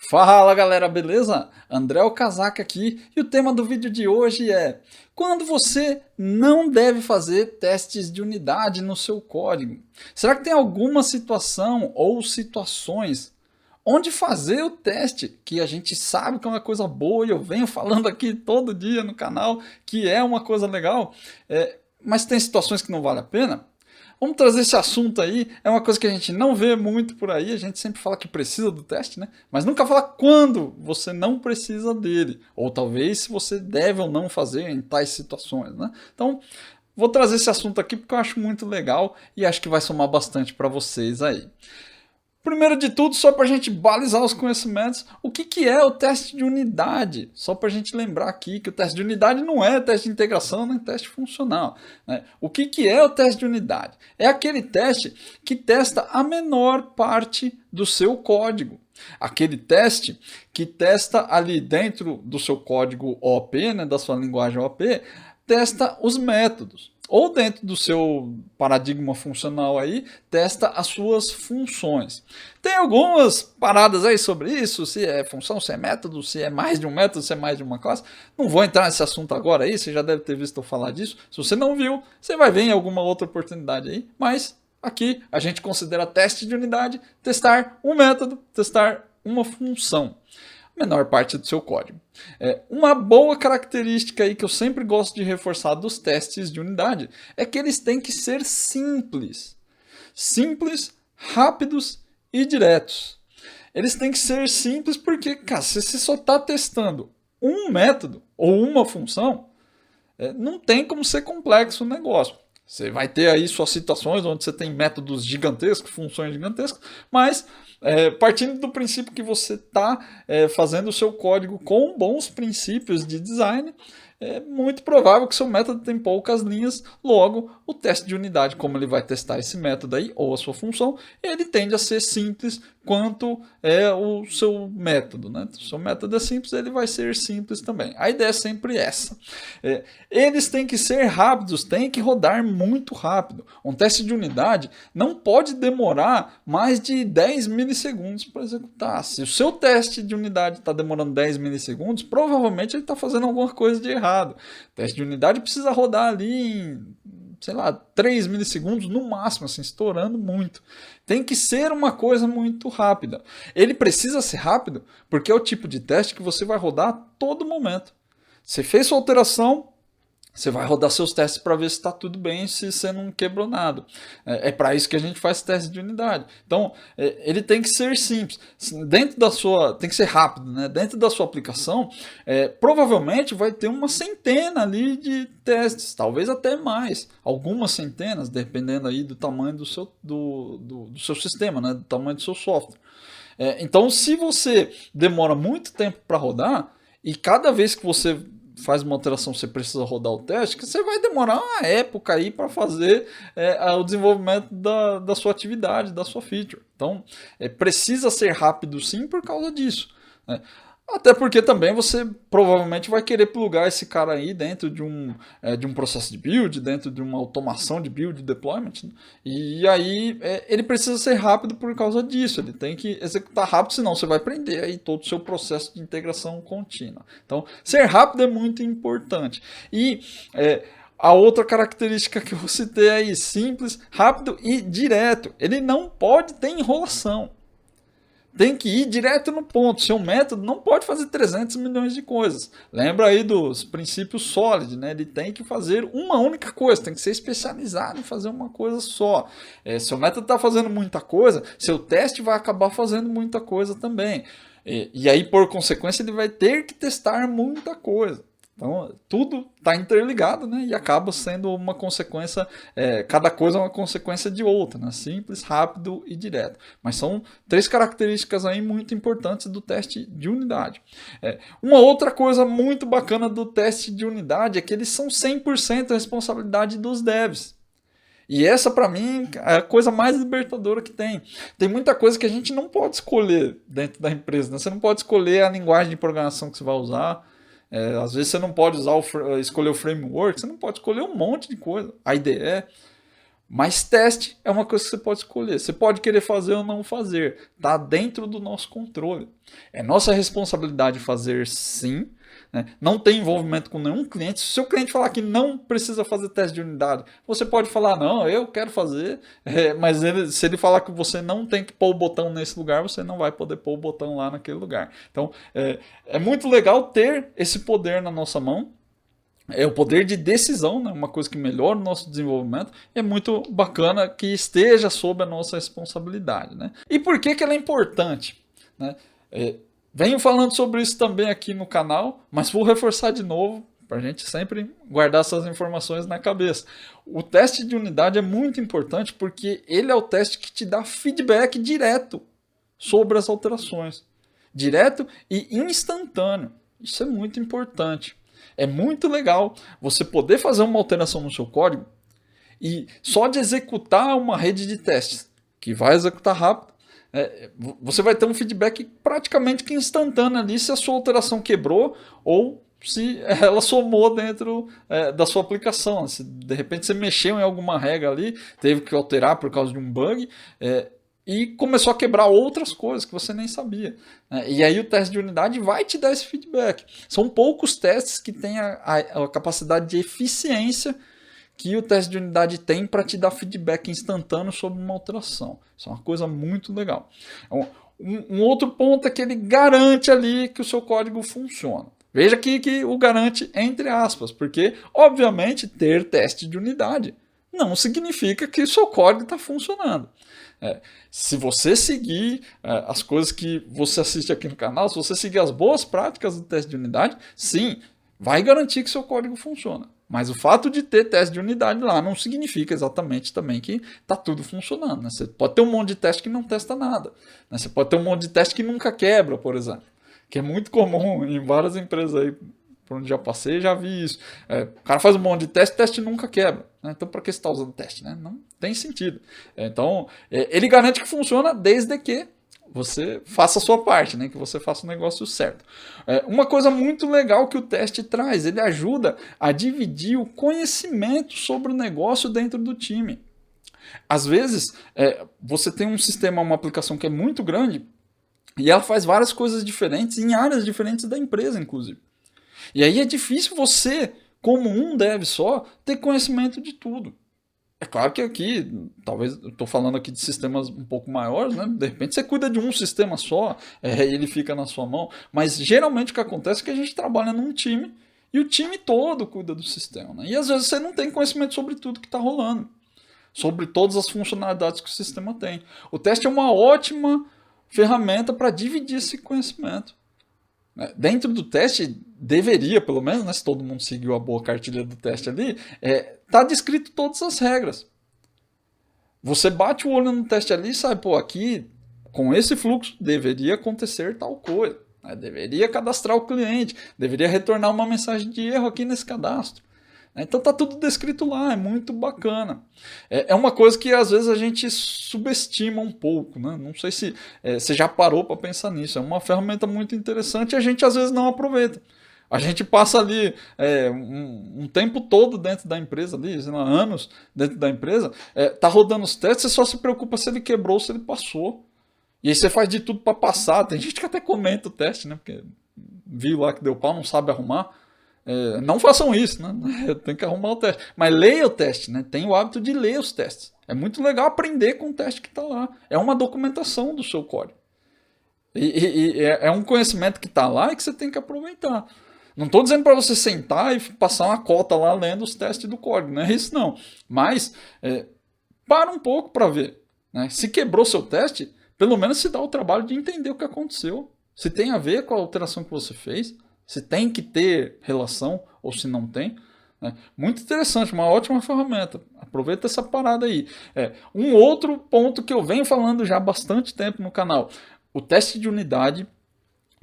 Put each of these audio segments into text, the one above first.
Fala galera, beleza? André Okazaki aqui e o tema do vídeo de hoje é: quando você não deve fazer testes de unidade no seu código. Será que tem alguma situação ou situações onde fazer o teste, que a gente sabe que é uma coisa boa e eu venho falando aqui todo dia no canal que é uma coisa legal, mas tem situações que não vale a pena? Vamos trazer esse assunto aí, é uma coisa que a gente não vê muito por aí, a gente sempre fala que precisa do teste, né? Mas nunca fala quando você não precisa dele, ou talvez se você deve ou não fazer em tais situações, né? Então, vou trazer esse assunto aqui porque eu acho muito legal e acho que vai somar bastante para vocês aí. Primeiro de tudo, só para a gente balizar os conhecimentos, o que é o teste de unidade? Só para a gente lembrar aqui que o teste de unidade não é teste de integração nem teste funcional, né? O que é o teste de unidade? É aquele teste que testa a menor parte do seu código. Aquele teste que testa ali dentro do seu código OOP, né, da sua linguagem OOP, testa os métodos. Ou dentro do seu paradigma funcional aí, testa as suas funções. Tem algumas paradas aí sobre isso, se é função, se é método, se é mais de um método, se é mais de uma classe. Não vou entrar nesse assunto agora aí, você já deve ter visto eu falar disso. Se você não viu, você vai ver em alguma outra oportunidade aí, mas aqui a gente considera teste de unidade, testar um método, testar uma função. Menor parte do seu código. Uma boa característica aí que eu sempre gosto de reforçar dos testes de unidade é que eles têm que ser simples. Simples, rápidos e diretos. Eles têm que ser simples porque, cara, se você só está testando um método ou uma função, não tem como ser complexo o negócio. Você vai ter aí suas situações onde você tem métodos gigantescos, funções gigantescas, mas partindo do princípio que você está fazendo o seu código com bons princípios de design, é muito provável que seu método tem poucas linhas, logo o teste de unidade, como ele vai testar esse método aí, ou a sua função, ele tende a ser simples quanto é o seu método, né? Se o seu método é simples, ele vai ser simples também. A ideia é sempre essa. Eles têm que ser rápidos, têm que rodar muito rápido. Um teste de unidade não pode demorar mais de 10 milissegundos para executar. Se o seu teste de unidade está demorando 10 milissegundos, provavelmente ele está fazendo alguma coisa de errado. O teste de unidade precisa rodar ali em, sei lá, 3 milissegundos no máximo, assim, estourando muito. Tem que ser uma coisa muito rápida. Ele precisa ser rápido porque é o tipo de teste que você vai rodar a todo momento. Você fez sua alteração, você vai rodar seus testes para ver se está tudo bem, se você não quebrou nada. É para isso que a gente faz teste de unidade. Então, ele tem que ser simples. Dentro da sua, tem que ser rápido, né? Dentro da sua aplicação, provavelmente vai ter uma centena ali de testes, talvez até mais. Algumas centenas, dependendo aí do tamanho do seu sistema, né? Do tamanho do seu software. Então, se você demora muito tempo para rodar, e cada vez que você faz uma alteração, você precisa rodar o teste, que você vai demorar uma época aí para fazer o desenvolvimento da sua atividade, da sua feature. Então, precisa ser rápido sim por causa disso, né? Até porque também você provavelmente vai querer plugar esse cara aí dentro de um processo de build, dentro de uma automação de build deployment, né? E aí ele precisa ser rápido por causa disso, ele tem que executar rápido, senão você vai prender aí todo o seu processo de integração contínua. Então, ser rápido é muito importante. E a outra característica que eu citei aí, simples, rápido e direto. Ele não pode ter enrolação. Tem que ir direto no ponto. Seu método não pode fazer 300 milhões de coisas. Lembra aí dos princípios SOLID, né? Ele tem que fazer uma única coisa, tem que ser especializado em fazer uma coisa só. Seu método está fazendo muita coisa, seu teste vai acabar fazendo muita coisa também. E aí, por consequência, ele vai ter que testar muita coisa. Então, tudo está interligado, né? E acaba sendo uma consequência, cada coisa é uma consequência de outra, né? Simples, rápido e direto. Mas são três características aí muito importantes do teste de unidade. Uma outra coisa muito bacana do teste de unidade é que eles são 100% responsabilidade dos devs. E essa, para mim, é a coisa mais libertadora que tem. Tem muita coisa que a gente não pode escolher dentro da empresa, né? Você não pode escolher a linguagem de programação que você vai usar. Às vezes você não pode escolher o framework, você não pode escolher um monte de coisa, a IDE, Mas teste é uma coisa que você pode escolher. Você pode querer fazer ou não fazer. Está dentro do nosso controle. É nossa responsabilidade fazer sim. Né? Não tem envolvimento com nenhum cliente. Se o seu cliente falar que não precisa fazer teste de unidade, você pode falar, não, eu quero fazer. Mas se ele falar que você não tem que pôr o botão nesse lugar, você não vai poder pôr o botão lá naquele lugar. Então, é muito legal ter esse poder na nossa mão. É o poder de decisão, né? Uma coisa que melhora o nosso desenvolvimento. E é muito bacana que esteja sob a nossa responsabilidade. Né? E por que ela é importante? Né? Venho falando sobre isso também aqui no canal, mas vou reforçar de novo para a gente sempre guardar essas informações na cabeça. O teste de unidade é muito importante porque ele é o teste que te dá feedback direto sobre as alterações. Direto e instantâneo. Isso é muito importante. É muito legal você poder fazer uma alteração no seu código e só de executar uma rede de testes, que vai executar rápido, você vai ter um feedback praticamente que instantâneo ali se a sua alteração quebrou ou se ela somou dentro da sua aplicação. Se de repente você mexeu em alguma regra ali, teve que alterar por causa de um bug, e começou a quebrar outras coisas que você nem sabia. E aí o teste de unidade vai te dar esse feedback. São poucos testes que têm a capacidade de eficiência que o teste de unidade tem para te dar feedback instantâneo sobre uma alteração. Isso é uma coisa muito legal. Um outro ponto é que ele garante ali que o seu código funciona. Veja aqui que o garante entre aspas, porque obviamente ter teste de unidade não significa que o seu código está funcionando. Se você seguir as coisas que você assiste aqui no canal, se você seguir as boas práticas do teste de unidade, sim, vai garantir que seu código funciona. Mas o fato de ter teste de unidade lá não significa exatamente também que está tudo funcionando. Né? Você pode ter um monte de teste que não testa nada. Né? Você pode ter um monte de teste que nunca quebra, por exemplo. Que é muito comum em várias empresas aí, por onde já passei, já vi isso. O cara faz um monte de teste, teste nunca quebra. Né? Então, para que você está usando teste? Né? Não tem sentido. Então, ele garante que funciona desde que você faça a sua parte, né? Que você faça o negócio certo. Uma coisa muito legal que o teste traz, ele ajuda a dividir o conhecimento sobre o negócio dentro do time. Às vezes, você tem um sistema, uma aplicação que é muito grande e ela faz várias coisas diferentes em áreas diferentes da empresa, inclusive. E aí é difícil você, como um dev só, ter conhecimento de tudo. É claro que aqui, talvez, eu estou falando aqui de sistemas um pouco maiores, né? De repente você cuida de um sistema só, ele fica na sua mão, mas geralmente o que acontece é que a gente trabalha num time e o time todo cuida do sistema. Né? E às vezes você não tem conhecimento sobre tudo que está rolando, sobre todas as funcionalidades que o sistema tem. O teste é uma ótima ferramenta para dividir esse conhecimento. Dentro do teste, deveria, pelo menos, né, se todo mundo seguiu a boa cartilha do teste ali, tá descrito todas as regras. Você bate o olho no teste ali e sabe, pô, aqui, com esse fluxo, deveria acontecer tal coisa. Né? Deveria cadastrar o cliente, deveria retornar uma mensagem de erro aqui nesse cadastro. Então tá tudo descrito lá, é muito bacana. É uma coisa que às vezes a gente subestima um pouco, né? Não sei se você já parou para pensar nisso. É uma ferramenta muito interessante e a gente às vezes não aproveita. A gente passa ali um tempo todo dentro da empresa, ali, sei lá, anos dentro da empresa, tá rodando os testes, você só se preocupa se ele quebrou ou se ele passou. E aí você faz de tudo para passar. Tem gente que até comenta o teste, né? Porque viu lá que deu pau, não sabe arrumar. Não façam isso, né? Tem que arrumar o teste. Mas leia o teste, né? Tenha o hábito de ler os testes. É muito legal aprender com o teste que está lá. É uma documentação do seu código. E é um conhecimento que está lá e que você tem que aproveitar. Não estou dizendo para você sentar e passar uma cota lá lendo os testes do código. Não é isso não. Mas para um pouco para ver. Né? Se quebrou seu teste, pelo menos se dá o trabalho de entender o que aconteceu. Se tem a ver com a alteração que você fez. Se tem que ter relação ou se não tem. Né? Muito interessante, uma ótima ferramenta. Aproveita essa parada aí. Um outro ponto que eu venho falando já há bastante tempo no canal. O teste de unidade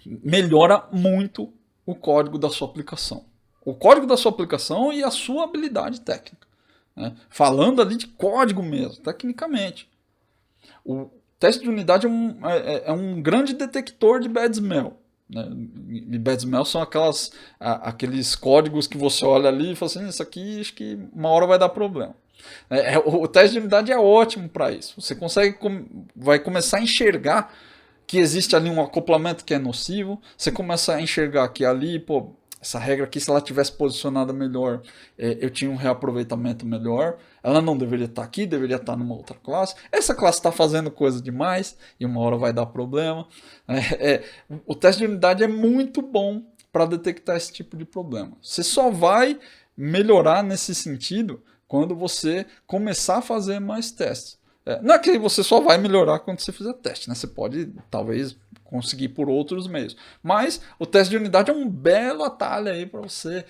melhora muito o código da sua aplicação. O código da sua aplicação e a sua habilidade técnica. Né? Falando ali de código mesmo, tecnicamente. O teste de unidade é um grande detector de bad smell. Né? E bad smell são aqueles códigos que você olha ali e fala assim, isso aqui acho que uma hora vai dar problema. O teste de unidade é ótimo para isso. Você vai começar a enxergar que existe ali um acoplamento que é nocivo, você começa a enxergar que ali, pô, essa regra aqui, se ela tivesse posicionada melhor, eu tinha um reaproveitamento melhor, ela não deveria estar aqui, deveria estar numa outra classe, essa classe está fazendo coisa demais e uma hora vai dar problema. O teste de unidade é muito bom para detectar esse tipo de problema. Você só vai melhorar nesse sentido quando você começar a fazer mais testes. Não é que você só vai melhorar quando você fizer teste, né? Você pode, talvez, conseguir por outros meios. Mas o teste de unidade é um belo atalho aí para você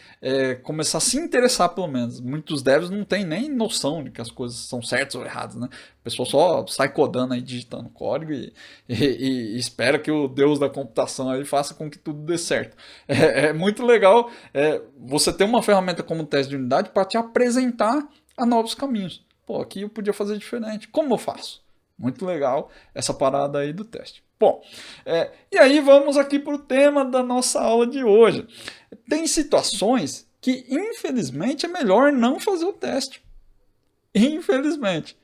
começar a se interessar, pelo menos. Muitos devs não têm nem noção de que as coisas são certas ou erradas, né? A pessoa só sai codando aí, digitando código e espera que o Deus da computação aí faça com que tudo dê certo. É muito legal você ter uma ferramenta como o teste de unidade para te apresentar a novos caminhos. Pô, aqui eu podia fazer diferente. Como eu faço? Muito legal essa parada aí do teste. Bom, e aí vamos aqui para o tema da nossa aula de hoje. Tem situações que, infelizmente, é melhor não fazer o teste. Infelizmente.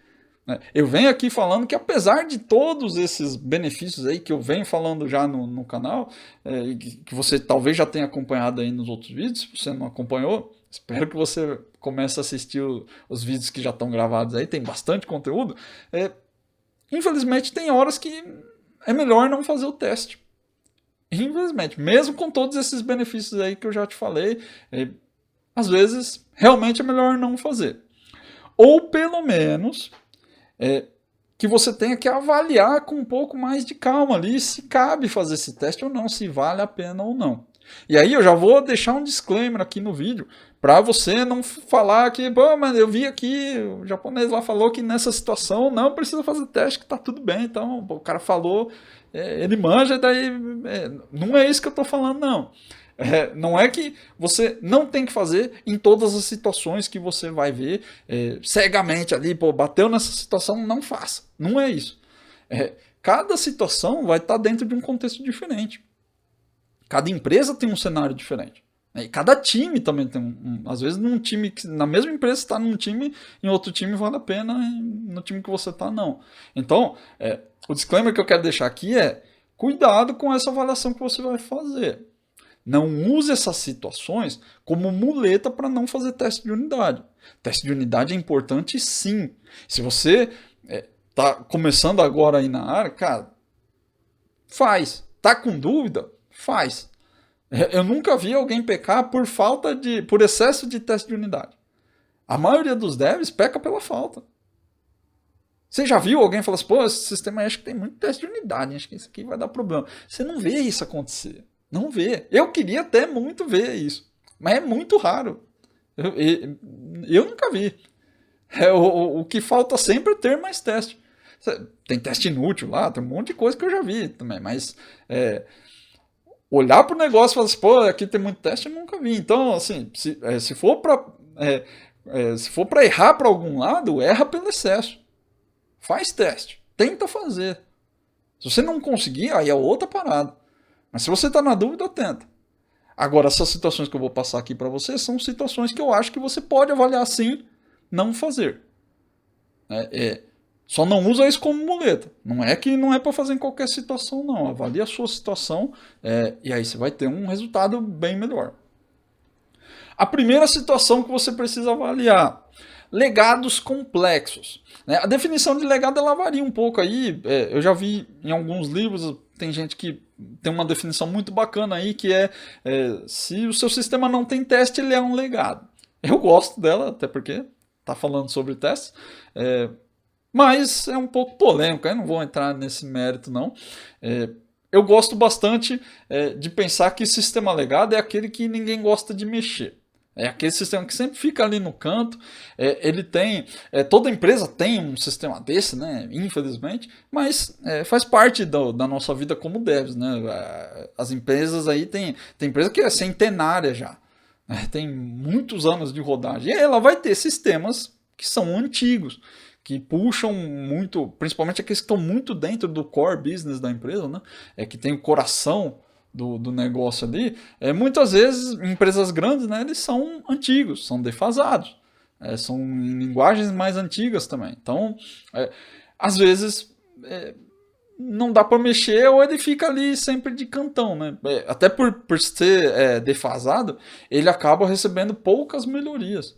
Eu venho aqui falando que, apesar de todos esses benefícios aí que eu venho falando já no canal, que você talvez já tenha acompanhado aí nos outros vídeos, se você não acompanhou, espero que você comece a assistir os vídeos que já estão gravados aí, tem bastante conteúdo. Infelizmente, tem horas que é melhor não fazer o teste. Infelizmente, mesmo com todos esses benefícios aí que eu já te falei, às vezes realmente é melhor não fazer. Ou pelo menos que você tenha que avaliar com um pouco mais de calma ali se cabe fazer esse teste ou não, se vale a pena ou não. E aí eu já vou deixar um disclaimer aqui no vídeo, para você não falar que, pô, mas eu vi aqui, o japonês lá falou que nessa situação não precisa fazer teste, que tá tudo bem, então o cara falou, ele manja, daí não é isso que eu tô falando, não. Não é que você não tem que fazer em todas as situações que você vai ver cegamente ali, pô, bateu nessa situação, não faça. Não é isso. Cada situação vai estar dentro de um contexto diferente. Cada empresa tem um cenário diferente. E cada time também tem às vezes num time, na mesma empresa está num time, em outro time vale a pena, no time que você está não. Então, o disclaimer que eu quero deixar aqui é, cuidado com essa avaliação que você vai fazer. Não use essas situações como muleta para não fazer teste de unidade. Teste de unidade é importante sim. Se você está começando agora aí na área, cara, faz. Tá com dúvida? Faz. Eu nunca vi alguém pecar por excesso de teste de unidade. A maioria dos devs peca pela falta. Você já viu alguém falar assim, pô, esse sistema aí acho que tem muito teste de unidade, acho que isso aqui vai dar problema. Você não vê isso acontecer. Não vê. Eu queria até muito ver isso. Mas é muito raro. Eu nunca vi. O que falta sempre é ter mais teste. Tem teste inútil lá, tem um monte de coisa que eu já vi também. Mas olhar para o negócio e falar assim, pô, aqui tem muito teste, eu nunca vi. Então, assim, se for para errar para algum lado, erra pelo excesso. Faz teste. Tenta fazer. Se você não conseguir, aí é outra parada. Mas se você está na dúvida, tenta. Agora, essas situações que eu vou passar aqui para você são situações que eu acho que você pode avaliar sim, não fazer. Só não usa isso como muleta. Não é que não é para fazer em qualquer situação, não. Avalie a sua situação e aí você vai ter um resultado bem melhor. A primeira situação que você precisa avaliar: legados complexos. A definição de legado ela varia um pouco aí. Eu já vi em alguns livros, tem gente que tem uma definição muito bacana aí, que se o seu sistema não tem teste, ele é um legado. Eu gosto dela, até porque está falando sobre testes, mas é um pouco polêmico, eu não vou entrar nesse mérito não. Eu gosto bastante de pensar que sistema legado é aquele que ninguém gosta de mexer. É aquele sistema que sempre fica ali no canto. Ele tem. Toda empresa tem um sistema desse, né? Infelizmente, mas faz parte da nossa vida como devs, né? As empresas aí tem empresa que é centenária já. Tem muitos anos de rodagem. E ela vai ter sistemas que são antigos, que puxam muito, principalmente aqueles que estão muito dentro do core business da empresa, né? Que tem o coração do negócio ali, muitas vezes empresas grandes, né, eles são antigos, são defasados. São em linguagens mais antigas também. Então, às vezes, não dá para mexer ou ele fica ali sempre de cantão, né? Até por ser defasado, ele acaba recebendo poucas melhorias.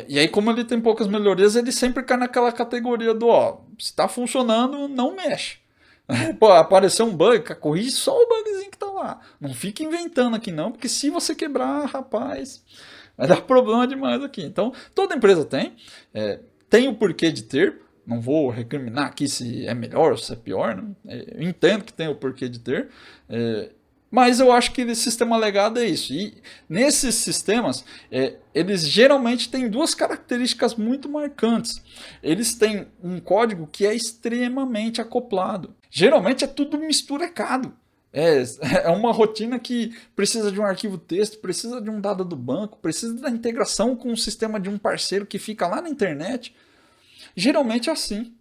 E aí, como ele tem poucas melhorias, ele sempre cai naquela categoria do, se tá funcionando, não mexe. Pô, apareceu um bug, corrige só o bugzinho que tá lá. Não fica inventando aqui não, porque se você quebrar, rapaz, vai dar problema demais aqui. Então, toda empresa tem o porquê de ter. Não vou recriminar aqui se é melhor ou se é pior. Né? Eu entendo que tem o porquê de ter. Mas eu acho que o sistema legado é isso. E nesses sistemas, eles geralmente têm duas características muito marcantes. Eles têm um código que é extremamente acoplado. Geralmente é tudo misturecado. É uma rotina que precisa de um arquivo texto, precisa de um dado do banco, precisa da integração com o sistema de um parceiro que fica lá na internet. Geralmente é assim.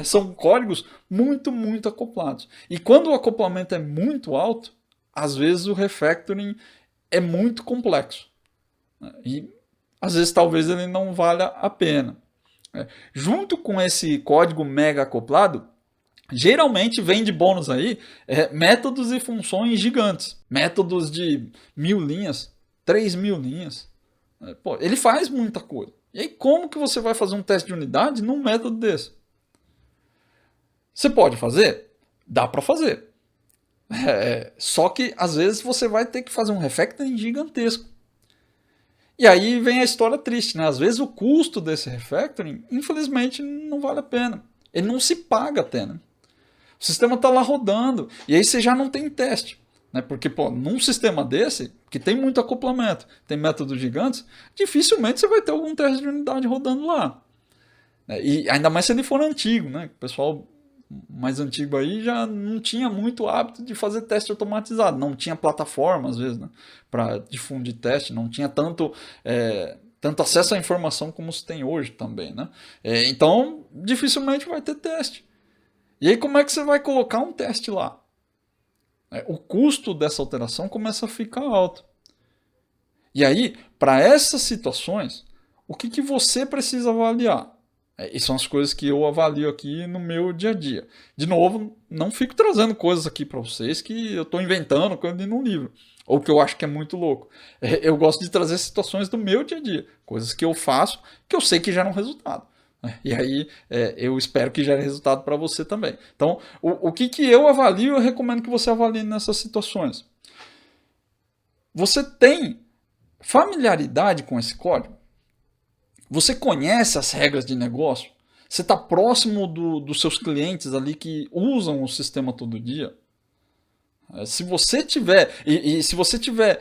São códigos muito, muito acoplados. E quando o acoplamento é muito alto, às vezes o refactoring é muito complexo. E às vezes talvez ele não valha a pena. Junto com esse código mega acoplado, geralmente vem de bônus aí métodos e funções gigantes. Métodos de 1000 linhas, 3000 linhas. Pô, ele faz muita coisa. E aí como que você vai fazer um teste de unidade num método desse? Você pode fazer? Dá para fazer. Só que às vezes você vai ter que fazer um refactoring gigantesco. E aí vem a história triste, né? Às vezes o custo desse refactoring, infelizmente, não vale a pena. Ele não se paga até, né? O sistema está lá rodando. E aí você já não tem teste. Né? Porque, num sistema desse, que tem muito acoplamento, tem métodos gigantes, dificilmente você vai ter algum teste de unidade rodando lá. E ainda mais se ele for antigo, né? O pessoal mais antigo aí já não tinha muito hábito de fazer teste automatizado. Não tinha plataforma, às vezes, né? Para difundir teste. Não tinha tanto acesso à informação como se tem hoje também, né? Então, dificilmente vai ter teste. E aí, como é que você vai colocar um teste lá? O custo dessa alteração começa a ficar alto. E aí, para essas situações, o que você precisa avaliar? E são as coisas que eu avalio aqui no meu dia a dia. De novo, não fico trazendo coisas aqui para vocês que eu estou inventando, que eu li num livro. Ou que eu acho que é muito louco. Eu gosto de trazer situações do meu dia a dia. Coisas que eu faço, que eu sei que geram resultado. E aí eu espero que gere resultado para você também. Então, o que eu avalio, eu recomendo que você avalie nessas situações. Você tem familiaridade com esse código? Você conhece as regras de negócio? Você está próximo dos seus clientes ali que usam o sistema todo dia? Se você tiver, e se você tiver,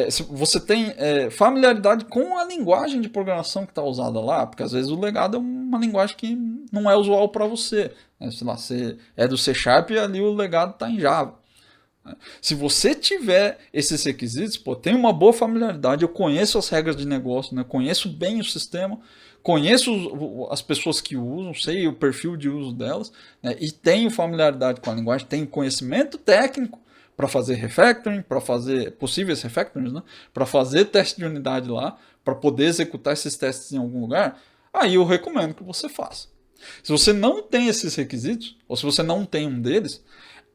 se você tem familiaridade com a linguagem de programação que está usada lá, porque às vezes o legado é uma linguagem que não é usual para você. Sei lá, você é do C# e ali o legado está em Java. Se você tiver esses requisitos, tem uma boa familiaridade, eu conheço as regras de negócio, né? Conheço bem o sistema, conheço as pessoas que usam, sei o perfil de uso delas, né? E tenho familiaridade com a linguagem, tenho conhecimento técnico para fazer refactoring, para fazer possíveis refactorings, né? Para fazer teste de unidade lá, para poder executar esses testes em algum lugar, aí eu recomendo que você faça. Se você não tem esses requisitos, ou se você não tem um deles,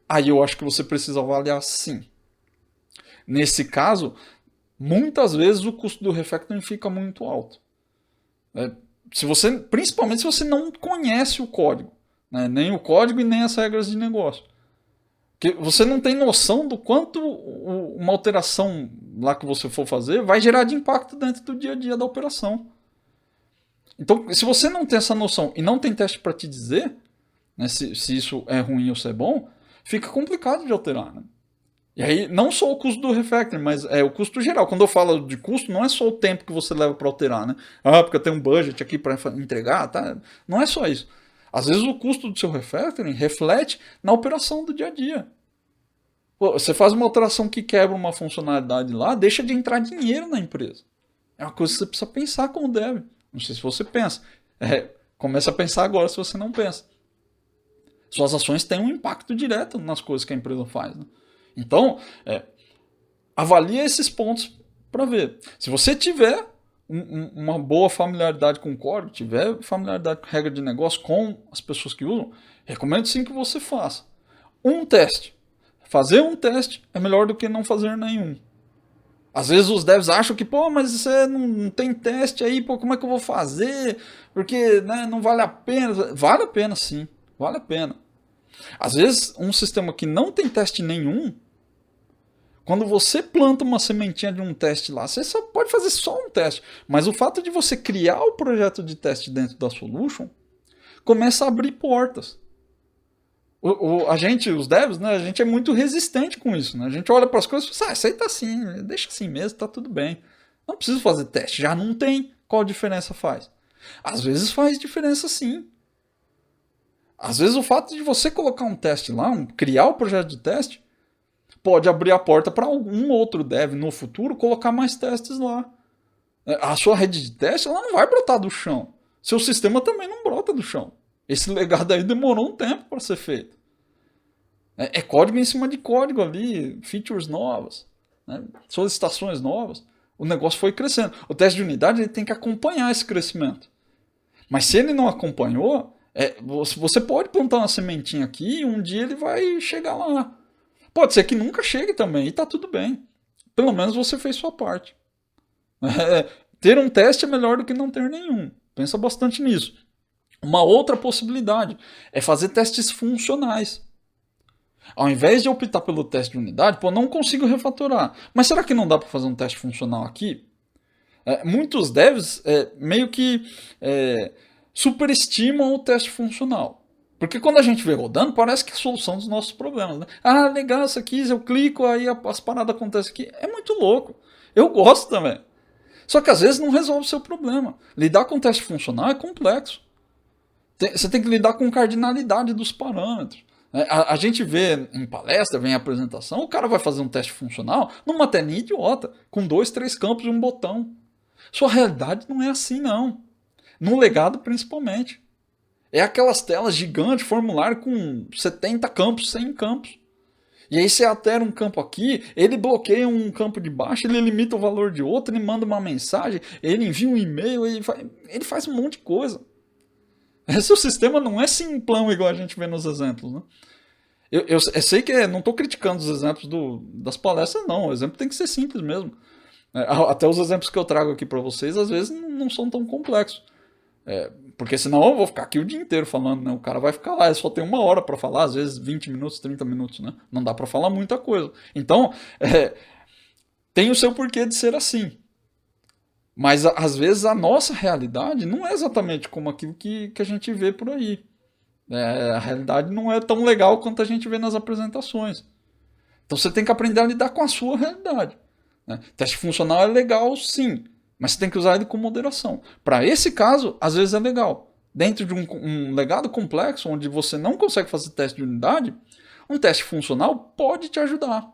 aí eu acho que você precisa avaliar sim. Nesse caso, muitas vezes o custo do refactoring fica muito alto. Principalmente se você não conhece o código. Né? Nem o código e nem as regras de negócio. Porque você não tem noção do quanto uma alteração lá que você for fazer vai gerar de impacto dentro do dia a dia da operação. Então, se você não tem essa noção e não tem teste para te dizer, né, se isso é ruim ou se é bom, fica complicado de alterar, né? E aí, não só o custo do refactoring, mas o custo geral. Quando eu falo de custo, não é só o tempo que você leva para alterar, né? Porque eu tenho um budget aqui para entregar, tá? Não é só isso. Às vezes o custo do seu refactoring reflete na operação do dia a dia. Você faz uma alteração que quebra uma funcionalidade lá, deixa de entrar dinheiro na empresa. É uma coisa que você precisa pensar como deve. Não sei se você pensa. Começa a pensar agora se você não pensa. Suas ações têm um impacto direto nas coisas que a empresa faz. Né? Então, avalie esses pontos para ver. Se você tiver uma boa familiaridade com o código, tiver familiaridade com regra de negócio com as pessoas que usam, recomendo sim que você faça um teste. Fazer um teste é melhor do que não fazer nenhum. Às vezes os devs acham que, pô, mas você não tem teste aí, pô, como é que eu vou fazer? Porque, né, não vale a pena. Vale a pena sim, vale a pena. Às vezes um sistema que não tem teste nenhum, quando você planta uma sementinha de um teste lá, você só pode fazer só um teste. Mas o fato de você criar o projeto de teste dentro da Solution, começa a abrir portas. A gente, os devs, né, a gente é muito resistente com isso. Né? A gente olha para as coisas e fala, isso aí tá assim, deixa assim mesmo, tá tudo bem. Não preciso fazer teste, já não tem. Qual diferença faz? Às vezes faz diferença sim. Às vezes o fato de você colocar um teste lá, criar o projeto de teste, pode abrir a porta para algum outro dev no futuro colocar mais testes lá. A sua rede de teste ela não vai brotar do chão. Seu sistema também não brota do chão. Esse legado aí demorou um tempo para ser feito. É código em cima de código ali, features novas, né? Solicitações novas. O negócio foi crescendo. O teste de unidade ele tem que acompanhar esse crescimento. Mas se ele não acompanhou, você pode plantar uma sementinha aqui e um dia ele vai chegar lá. Pode ser que nunca chegue também, e tá tudo bem. Pelo menos você fez sua parte. Ter um teste é melhor do que não ter nenhum. Pensa bastante nisso. Uma outra possibilidade é fazer testes funcionais. Ao invés de optar pelo teste de unidade, pô, não consigo refatorar. Mas será que não dá para fazer um teste funcional aqui? Muitos devs meio que superestimam o teste funcional. Porque quando a gente vê rodando, parece que é a solução dos nossos problemas. Né? Ah, legal, isso aqui, eu clico, aí as paradas acontecem aqui. É muito louco. Eu gosto também. Só que às vezes não resolve o seu problema. Lidar com teste funcional é complexo. Você tem que lidar com cardinalidade dos parâmetros. A gente vê em palestra, vem em apresentação, o cara vai fazer um teste funcional numa telinha idiota, com 2, 3 campos e um botão. Sua realidade não é assim, não. No legado, principalmente. É aquelas telas gigantes, formulário com 70 campos, 100 campos. E aí você altera um campo aqui, ele bloqueia um campo de baixo, ele limita o valor de outro, ele manda uma mensagem, ele envia um e-mail, ele faz um monte de coisa. Esse sistema não é simplão igual a gente vê nos exemplos. Né? Eu sei que não estou criticando os exemplos das palestras, não. O exemplo tem que ser simples mesmo. Até os exemplos que eu trago aqui para vocês, às vezes, não são tão complexos. Porque senão eu vou ficar aqui o dia inteiro falando, né? O cara vai ficar lá, ele só tem 1 hora para falar, às vezes 20 minutos, 30 minutos, né? Não dá para falar muita coisa. Então, tem o seu porquê de ser assim. Mas às vezes a nossa realidade não é exatamente como aquilo que a gente vê por aí. A realidade não é tão legal quanto a gente vê nas apresentações. Então você tem que aprender a lidar com a sua realidade. Né? Teste funcional é legal, sim, mas você tem que usar ele com moderação. Para esse caso, às vezes é legal. Dentro de um legado complexo, onde você não consegue fazer teste de unidade, um teste funcional pode te ajudar.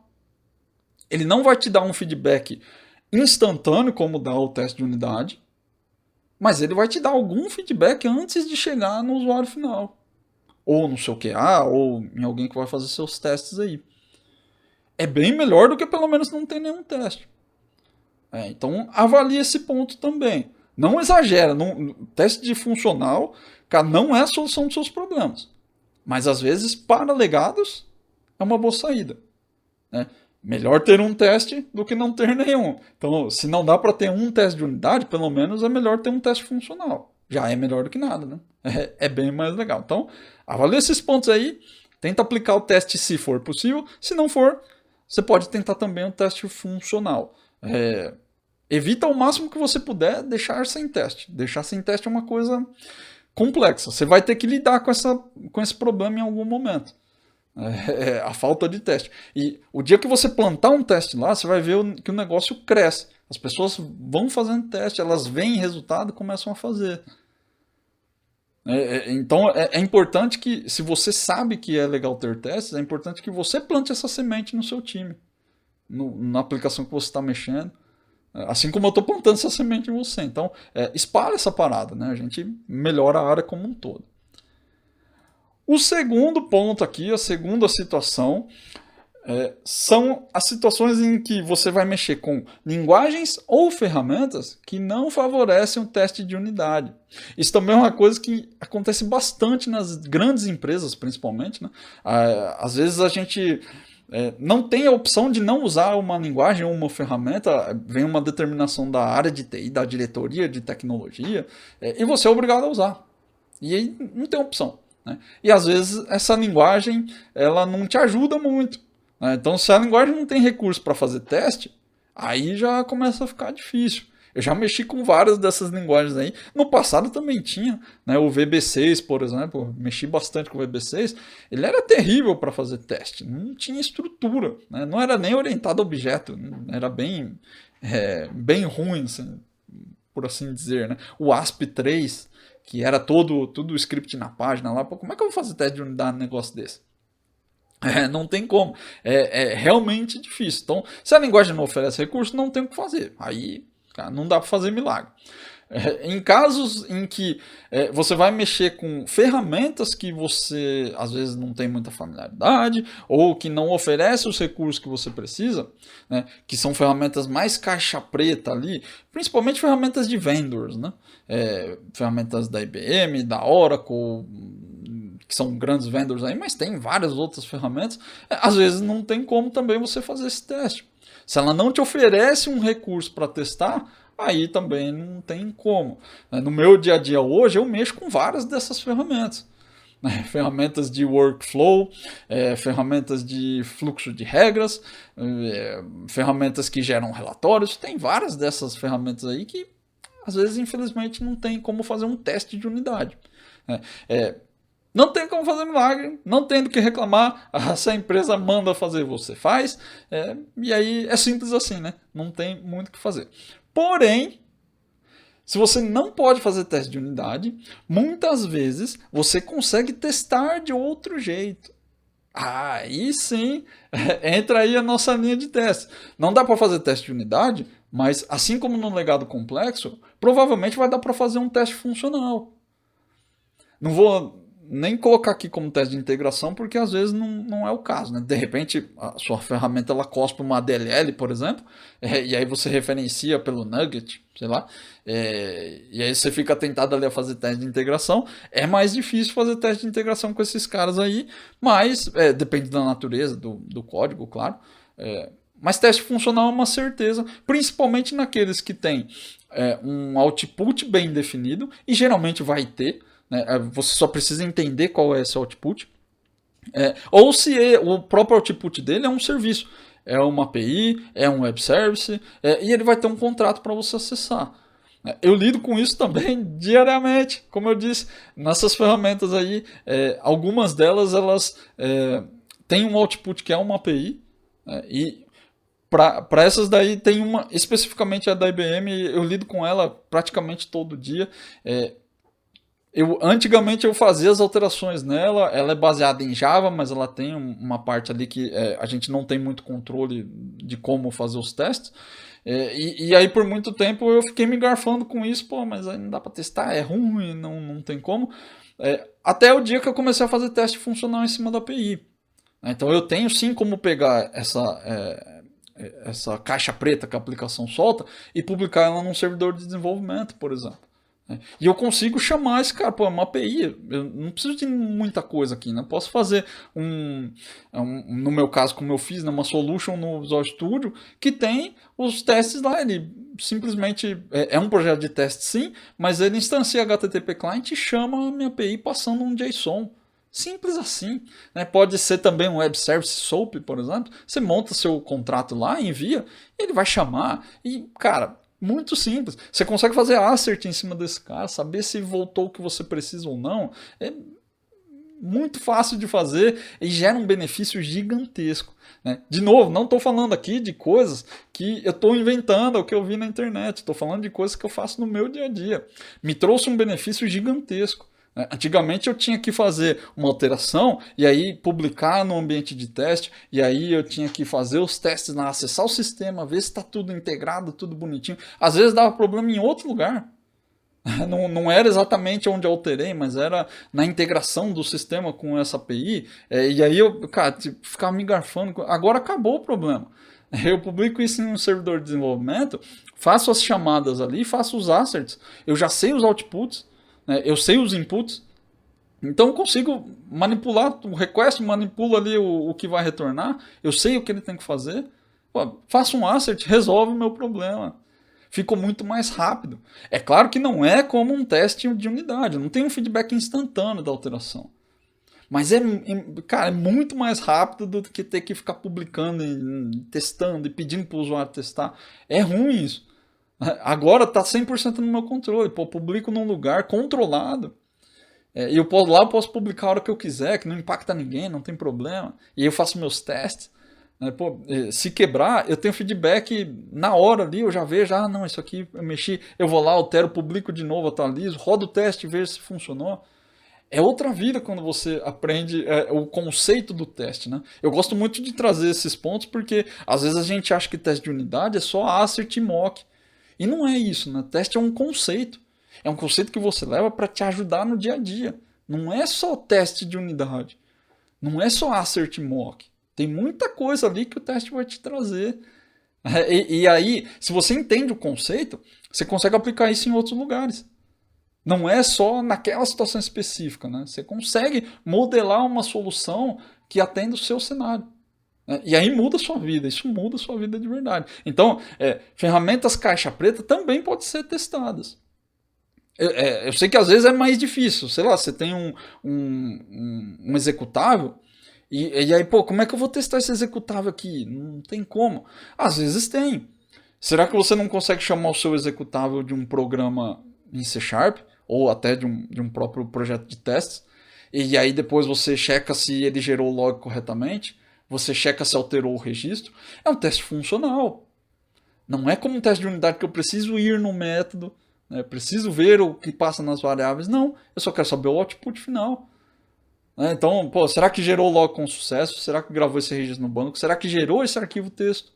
Ele não vai te dar um feedback instantâneo, como dá o teste de unidade, mas ele vai te dar algum feedback antes de chegar no usuário final. Ou no seu QA, ou em alguém que vai fazer seus testes aí. É bem melhor do que pelo menos não ter nenhum teste. Então avalie esse ponto também. Não exagera. Teste de funcional, cara, não é a solução dos seus problemas. Mas às vezes, para legados, é uma boa saída. Né? Melhor ter um teste do que não ter nenhum. Então, se não dá para ter um teste de unidade, pelo menos é melhor ter um teste funcional. Já é melhor do que nada, né? É bem mais legal. Então, avalie esses pontos aí. Tenta aplicar o teste se for possível. Se não for, você pode tentar também um teste funcional. Evita ao máximo que você puder deixar sem teste. Deixar sem teste é uma coisa complexa. Você vai ter que lidar com esse problema em algum momento. A falta de teste. E o dia que você plantar um teste lá, você vai ver que o negócio cresce. As pessoas vão fazendo teste, elas veem resultado e começam a fazer. Então é importante que, se você sabe que é legal ter testes, é importante que você plante essa semente no seu time, na aplicação que você está mexendo. Assim como eu estou plantando essa semente em você. Então, espalha essa parada, né? A gente melhora a área como um todo. O segundo ponto aqui, a segunda situação, São as situações em que você vai mexer com linguagens ou ferramentas que não favorecem o teste de unidade. Isso também é uma coisa que acontece bastante nas grandes empresas, principalmente, né? Às vezes a gente não tem a opção de não usar uma linguagem ou uma ferramenta, vem uma determinação da área de TI, da diretoria de tecnologia, e você é obrigado a usar. E aí não tem opção, né? E às vezes essa linguagem ela não te ajuda muito. Então, se a linguagem não tem recurso para fazer teste, aí já começa a ficar difícil. Eu já mexi com várias dessas linguagens aí. No passado também tinha, né? O VB6, por exemplo, mexi bastante com o VB6. Ele era terrível para fazer teste, não tinha estrutura, né? Não era nem orientado a objeto, era bem ruim, assim, por assim dizer, né? O ASP3, que era tudo script na página lá, pô, como é que eu vou fazer teste de unidade num negócio desse? Não tem como. É realmente difícil. Então, se a linguagem não oferece recurso, não tem o que fazer. Aí, cara, não dá para fazer milagre. Em casos em que você vai mexer com ferramentas que você às vezes não tem muita familiaridade ou que não oferece os recursos que você precisa, né, que são ferramentas mais caixa preta ali, principalmente ferramentas de vendors, né, ferramentas da IBM, da Oracle, que são grandes vendors aí, mas tem várias outras ferramentas, às vezes não tem como também você fazer esse teste. Se ela não te oferece um recurso para testar, aí também não tem como. No meu dia a dia hoje, eu mexo com várias dessas ferramentas. Ferramentas de workflow, ferramentas de fluxo de regras, ferramentas que geram relatórios. Tem várias dessas ferramentas aí que, às vezes, infelizmente, não tem como fazer um teste de unidade. Não tem como fazer milagre, não tem do que reclamar. Se a empresa manda fazer, você faz. E aí é simples assim, né? Não tem muito o que fazer. Porém, se você não pode fazer teste de unidade, muitas vezes você consegue testar de outro jeito. Aí sim, entra aí a nossa linha de teste. Não dá para fazer teste de unidade, mas assim como no legado complexo, provavelmente vai dar para fazer um teste funcional. Não vou nem colocar aqui como teste de integração, porque às vezes não é o caso, né? De repente, a sua ferramenta ela cospe uma DLL, por exemplo, e aí você referencia pelo Nugget, sei lá, e aí você fica tentado ali a fazer teste de integração. É mais difícil fazer teste de integração com esses caras aí, mas depende da natureza do código, claro. Mas teste funcional é uma certeza, principalmente naqueles que tem um output bem definido, e geralmente vai ter, né? Você só precisa entender qual é esse output. Ou se o próprio output dele é um serviço, é uma API, é um web service, e ele vai ter um contrato para você acessar. Eu lido com isso também diariamente, como eu disse, nessas ferramentas aí, algumas delas elas têm um output que é uma API, e para essas daí tem uma, especificamente a da IBM, eu lido com ela praticamente todo dia. Antigamente eu fazia as alterações nela, ela é baseada em Java, mas ela tem uma parte ali que a gente não tem muito controle de como fazer os testes. E aí por muito tempo eu fiquei me garfando com isso, pô, mas aí não dá para testar, é ruim, não tem como. Até o dia que eu comecei a fazer teste funcional em cima da API. Então eu tenho sim como pegar essa caixa preta que a aplicação solta e publicar ela num servidor de desenvolvimento, por exemplo. E eu consigo chamar esse cara, pô, é uma API, eu não preciso de muita coisa aqui, né? Eu posso fazer no meu caso, como eu fiz, uma solution no Visual Studio, que tem os testes lá, ele simplesmente, é um projeto de teste sim, mas ele instancia HTTP Client e chama a minha API passando um JSON. Simples assim, né? Pode ser também um Web Service SOAP, por exemplo, você monta seu contrato lá, envia, ele vai chamar e, cara, muito simples. Você consegue fazer assert em cima desse cara, saber se voltou o que você precisa ou não. É muito fácil de fazer e gera um benefício gigantesco, né? De novo, não estou falando aqui de coisas que eu estou inventando, ou que eu vi na internet. Estou falando de coisas que eu faço no meu dia a dia. Me trouxe um benefício gigantesco. Antigamente eu tinha que fazer uma alteração e aí publicar no ambiente de teste, e aí eu tinha que fazer os testes lá, acessar o sistema, ver se está tudo integrado, tudo bonitinho. Às vezes dava problema em outro lugar. Não era exatamente onde eu alterei, mas era na integração do sistema com essa API. E aí eu, cara, tipo, ficava me garfando. Agora acabou o problema. Eu publico isso em um servidor de desenvolvimento, faço as chamadas ali, faço os asserts. Eu já sei os outputs, né? Eu sei os inputs. Então eu consigo manipular o request, manipulo ali o que vai retornar. Eu sei o que ele tem que fazer. Pô, faço um assert, resolve o meu problema. Ficou muito mais rápido. É claro que não é como um teste de unidade, não tem um feedback instantâneo da alteração. Mas cara, é muito mais rápido do que ter que ficar publicando, e testando e pedindo para o usuário testar. É ruim isso. Agora está 100% no meu controle. Pô, eu publico num lugar controlado. E lá eu posso publicar a hora que eu quiser, que não impacta ninguém, não tem problema. E eu faço meus testes. Pô, se quebrar, eu tenho feedback na hora ali, eu já vejo, não, isso aqui eu mexi, eu vou lá, altero, publico de novo, atualizo, rodo o teste, vejo se funcionou. É outra vida quando você aprende o conceito do teste, né? Eu gosto muito de trazer esses pontos porque às vezes a gente acha que teste de unidade é só assert e mock. E não é isso, né? Teste é um conceito. É um conceito que você leva para te ajudar no dia a dia. Não é só teste de unidade. Não é só assert e mock. Tem muita coisa ali que o teste vai te trazer. E aí, se você entende o conceito, você consegue aplicar isso em outros lugares. Não é só naquela situação específica, né? Você consegue modelar uma solução que atenda o seu cenário. E aí muda a sua vida, isso muda a sua vida de verdade. Então, ferramentas caixa preta também podem ser testadas. Eu sei que às vezes é mais difícil, sei lá, você tem um executável, e aí, pô, como é que eu vou testar esse executável aqui? Não tem como. Às vezes tem. Será que você não consegue chamar o seu executável de um programa em C Sharp? Ou até de um próprio projeto de testes, e aí depois você checa se ele gerou o log corretamente, você checa se alterou o registro. É um teste funcional. Não é como um teste de unidade que eu preciso ir no método, né, preciso ver o que passa nas variáveis. Não, eu só quero saber o output final. Então, pô, será que gerou o log com sucesso? Será que gravou esse registro no banco? Será que gerou esse arquivo texto?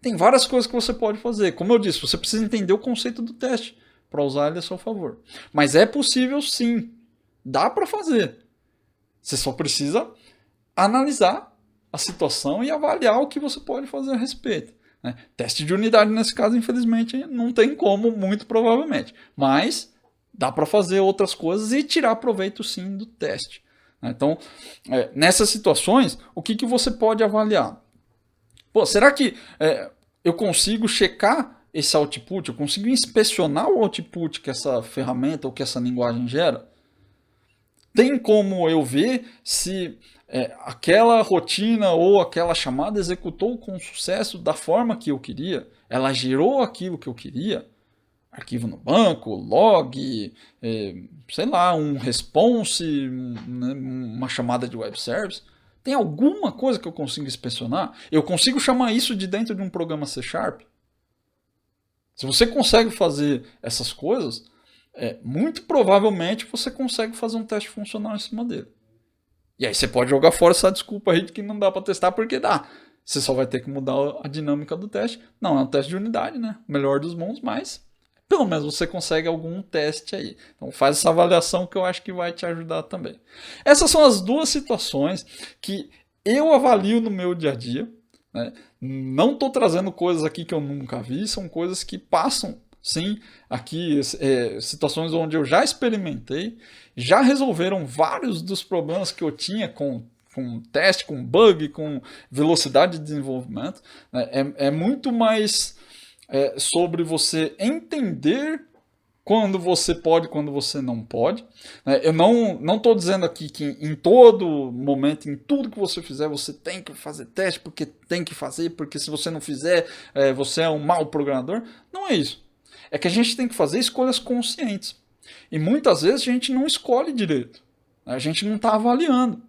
Tem várias coisas que você pode fazer. Como eu disse, você precisa entender o conceito do teste para usar ele a seu favor. Mas é possível sim. Dá para fazer. Você só precisa analisar a situação e avaliar o que você pode fazer a respeito. Né? Teste de unidade nesse caso, infelizmente, não tem como, muito provavelmente. Mas dá para fazer outras coisas e tirar proveito sim do teste. Então, nessas situações, o que você pode avaliar? Pô, será que eu consigo checar esse output, eu consigo inspecionar o output que essa ferramenta ou que essa linguagem gera? Tem como eu ver se aquela rotina ou aquela chamada executou com sucesso da forma que eu queria? Ela gerou aquilo que eu queria? Arquivo no banco, log, sei lá, um response, uma chamada de web service. Tem alguma coisa que eu consigo inspecionar? Eu consigo chamar isso de dentro de um programa C Sharp? Se você consegue fazer essas coisas, muito provavelmente você consegue fazer um teste funcional em cima dele. E aí você pode jogar fora essa desculpa aí de que não dá para testar, porque dá. Você só vai ter que mudar a dinâmica do teste. Não, é um teste de unidade, né? O melhor dos mundos, mas pelo menos você consegue algum teste aí. Então faz essa avaliação que eu acho que vai te ajudar também. Essas são as duas situações que eu avalio no meu dia a dia. Né? Não estou trazendo coisas aqui que eu nunca vi, são coisas que passam, sim, aqui, situações onde eu já experimentei, já resolveram vários dos problemas que eu tinha com teste, com bug, com velocidade de desenvolvimento. É muito mais sobre você entender quando você pode, quando você não pode. Eu não estou dizendo aqui que em todo momento, em tudo que você fizer, você tem que fazer teste, porque tem que fazer, porque se você não fizer, você é um mau programador. Não é isso. É que a gente tem que fazer escolhas conscientes. E muitas vezes a gente não escolhe direito. A gente não está avaliando.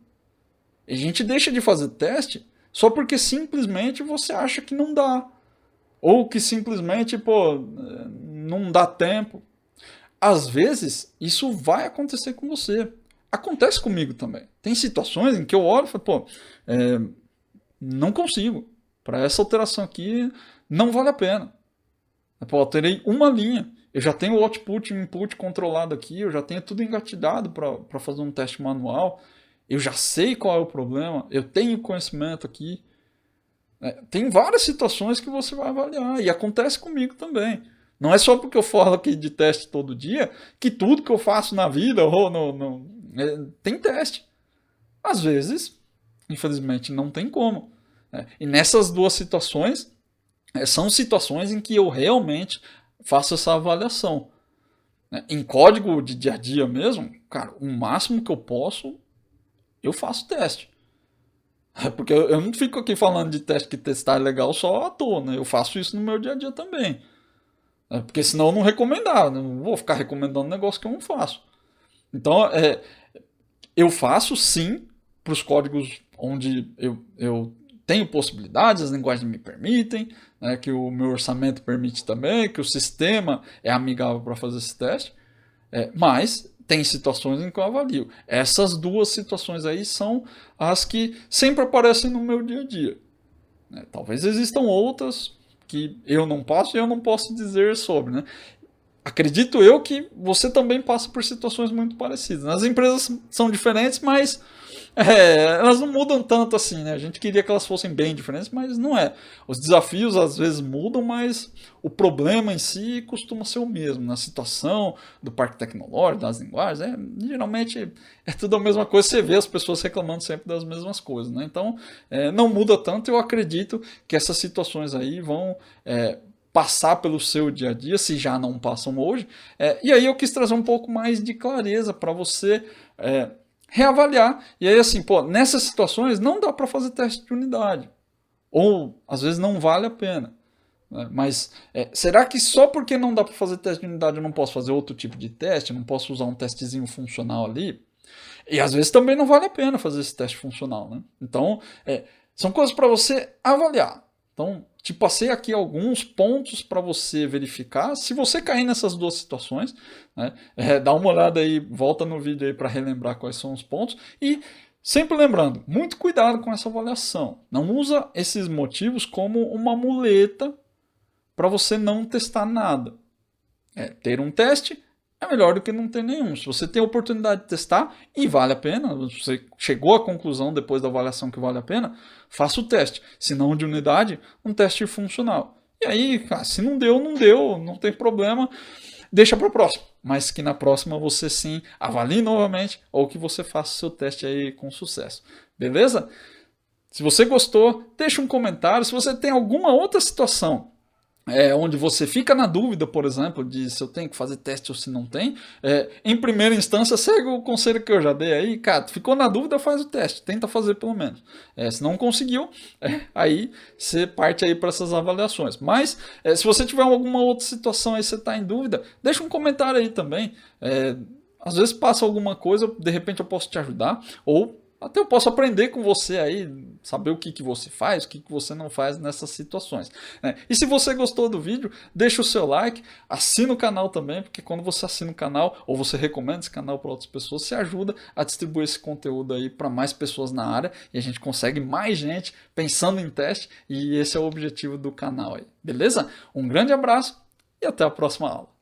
E a gente deixa de fazer teste só porque simplesmente você acha que não dá. Ou que simplesmente, não dá tempo. Às vezes, isso vai acontecer com você. Acontece comigo também. Tem situações em que eu olho e falo, não consigo. Para essa alteração aqui, não vale a pena. Eu alterei uma linha. Eu já tenho o output e o input controlado aqui, eu já tenho tudo engatilhado para fazer um teste manual, eu já sei qual é o problema, eu tenho conhecimento aqui. Tem várias situações que você vai avaliar, e acontece comigo também. Não é só porque eu falo aqui de teste todo dia, que tudo que eu faço na vida, ou tem teste. Às vezes, infelizmente, não tem como. E nessas duas situações, são situações em que eu realmente faço essa avaliação. Em código de dia a dia mesmo, cara, o máximo que eu posso, eu faço teste. Porque eu não fico aqui falando de teste que testar é legal só à toa, né? Eu faço isso no meu dia a dia também. Porque senão eu não recomendar, né? Não vou ficar recomendando um negócio que eu não faço. Então, eu faço sim para os códigos onde eu tenho possibilidades, as linguagens me permitem, né, que o meu orçamento permite também, que o sistema é amigável para fazer esse teste, mas tem situações em que eu avalio. Essas duas situações aí são as que sempre aparecem no meu dia a dia. Talvez existam outras que eu não passo e eu não posso dizer sobre, né? Acredito eu que você também passa por situações muito parecidas. As empresas são diferentes, mas elas não mudam tanto assim, né? A gente queria que elas fossem bem diferentes, mas não é. Os desafios às vezes mudam, mas o problema em si costuma ser o mesmo. Na situação do parque tecnológico, das linguagens, geralmente é tudo a mesma coisa. Você vê as pessoas reclamando sempre das mesmas coisas, né? Então, não muda tanto. Eu acredito que essas situações aí vão passar pelo seu dia a dia, se já não passam hoje. E aí eu quis trazer um pouco mais de clareza para você reavaliar. E aí assim, nessas situações não dá para fazer teste de unidade. Ou às vezes não vale a pena. Mas será que só porque não dá para fazer teste de unidade eu não posso fazer outro tipo de teste? Eu não posso usar um testezinho funcional ali? E às vezes também não vale a pena fazer esse teste funcional, né? Então, são coisas para você avaliar. Então, te passei aqui alguns pontos para você verificar. Se você cair nessas duas situações, né, dá uma olhada aí, volta no vídeo aí para relembrar quais são os pontos. E sempre lembrando, muito cuidado com essa avaliação. Não usa esses motivos como uma muleta para você não testar nada. Ter um teste é melhor do que não ter nenhum. Se você tem a oportunidade de testar e vale a pena, você chegou à conclusão depois da avaliação que vale a pena, faça o teste. Se não de unidade, um teste funcional. E aí, cara, se não deu, não tem problema, deixa para o próximo. Mas que na próxima você sim avalie novamente ou que você faça o seu teste aí com sucesso. Beleza? Se você gostou, deixa um comentário. Se você tem alguma outra situação onde você fica na dúvida, por exemplo, de se eu tenho que fazer teste ou se não tem, em primeira instância, segue o conselho que eu já dei aí, cara, ficou na dúvida, faz o teste, tenta fazer pelo menos. Se não conseguiu, aí você parte aí para essas avaliações. Mas, se você tiver alguma outra situação aí, você está em dúvida, deixa um comentário aí também. Às vezes passa alguma coisa, de repente eu posso te ajudar, ou até eu posso aprender com você aí, saber o que você faz, o que você não faz nessas situações. E se você gostou do vídeo, deixa o seu like, assina o canal também, porque quando você assina o canal, ou você recomenda esse canal para outras pessoas, você ajuda a distribuir esse conteúdo aí para mais pessoas na área, e a gente consegue mais gente pensando em teste, e esse é o objetivo do canal aí. Beleza? Um grande abraço e até a próxima aula.